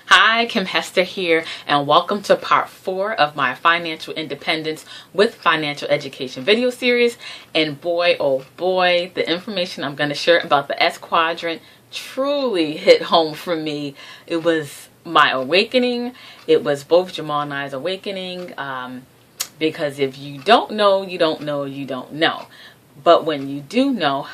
Hi, Kim Hester here, and welcome to part 4 of my Financial Independence with Financial Education video series. And boy, oh boy, the information I'm going to share about the S Quadrant truly hit home for me. It was my awakening. It was both Jamal and I's awakening, because if you don't know, you don't know, you don't know. But when you do know,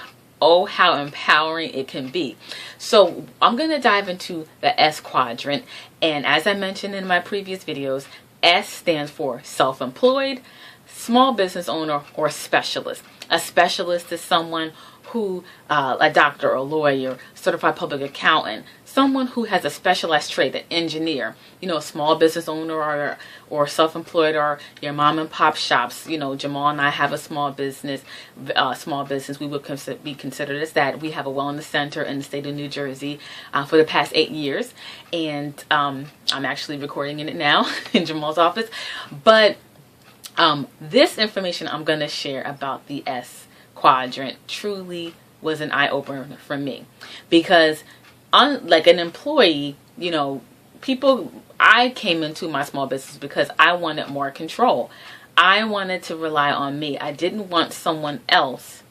oh, how empowering it can be. So I'm going to dive into the S Quadrant. And as I mentioned in my previous videos, S stands for self-employed, small business owner, or specialist. A specialist is someone who, a doctor or lawyer, certified public accountant, someone who has a specialized trade, an engineer, a small business owner or self-employed, or your mom and pop shops. Jamal and I have a small business. We would be considered as that. We have a wellness center in the state of New Jersey for the past 8 years. And I'm actually recording in it now in Jamal's office. But this information I'm going to share about the S Quadrant truly was an eye-opener for me, because unlike an employee, I came into my small business because I wanted more control. I wanted to rely on me. I didn't want someone else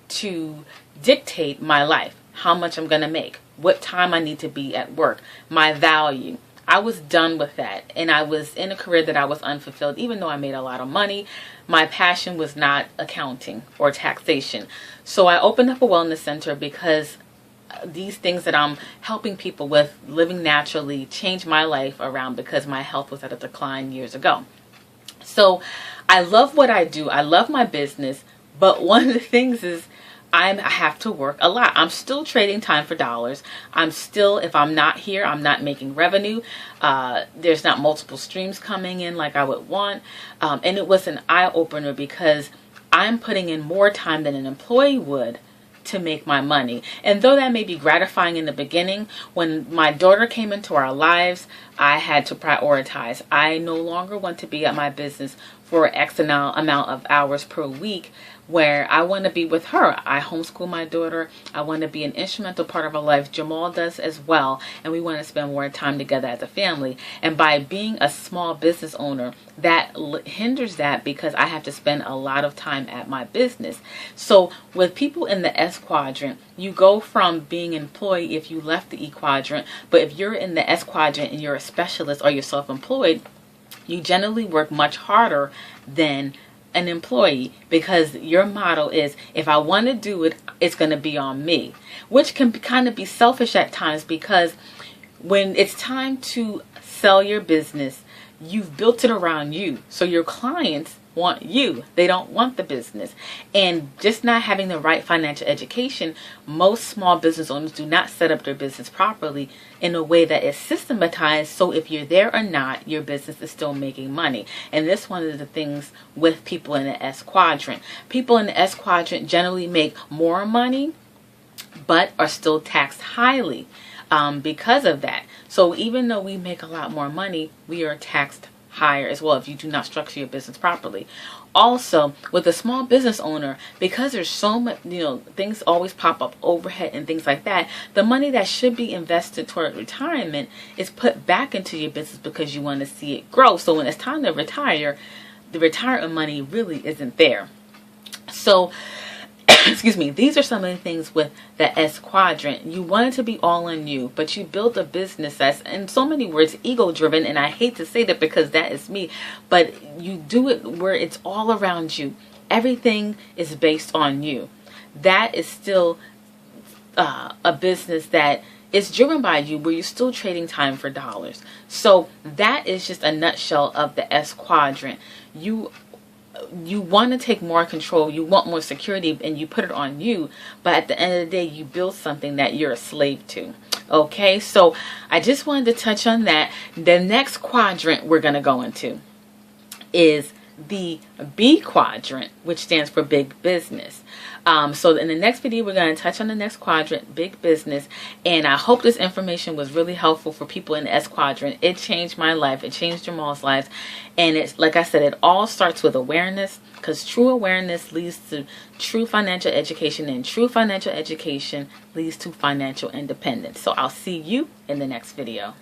to dictate my life, how much I'm going to make, what time I need to be at work, my value. I was done with that, and I was in a career that I was unfulfilled. Even though I made a lot of money, my passion was not accounting or taxation. So I opened up a wellness center because these things that I'm helping people with, living naturally, changed my life around because my health was at a decline years ago. So I love what I do. I love my business, but one of the things is I have to work a lot. I'm still trading time for dollars. I'm still, if I'm not here, I'm not making revenue. There's not multiple streams coming in like I would want. And it was an eye-opener because I'm putting in more time than an employee would to make my money. And though that may be gratifying in the beginning, when my daughter came into our lives, I had to prioritize. I no longer want to be at my business for X amount of hours per week, where I want to be with her. I homeschool my daughter. I want to be an instrumental part of her life. Jamal does as well. And we want to spend more time together as a family. And by being a small business owner, that hinders that because I have to spend a lot of time at my business. So with people in the S Quadrant, you go from being an employee if you left the E Quadrant. But if you're in the S Quadrant and you're a specialist or you're self-employed, you generally work much harder than an employee, because your motto is, if I want to do it, it's going to be on me, which can kind of be selfish at times, because when it's time to sell your business, you've built it around you. So your clients want you. They don't want the business. And just not having the right financial education, most small business owners do not set up their business properly in a way that is systematized. So if you're there or not, your business is still making money. And this one of the things with people in the S Quadrant. People in the S Quadrant generally make more money, but are still taxed highly because of that. So even though we make a lot more money, we are taxed higher as well if you do not structure your business properly. Also, with a small business owner, because there's so much, things always pop up, overhead and things like that, the money that should be invested toward retirement is put back into your business because you want to see it grow. So when it's time to retire, the retirement money really isn't there. So excuse me, these are some of the things with the S Quadrant. You want it to be all on you, but you build a business that's, in so many words, ego-driven. And I hate to say that because that is me, but you do it where it's all around you. Everything is based on you. That is still a business that is driven by you, where you're still trading time for dollars. So that is just a nutshell of the S Quadrant. You want to take more control, you want more security, and you put it on you, but at the end of the day, you build something that you're a slave to. Okay, so I just wanted to touch on that. The next quadrant we're going to go into is the B Quadrant, which stands for big business. So in the next video, we're going to touch on the next quadrant, big business. And I hope this information was really helpful for people in the S Quadrant. It changed my life. It changed Jamal's life. And it's, like I said, it all starts with awareness, because true awareness leads to true financial education, and true financial education leads to financial independence. So I'll see you in the next video.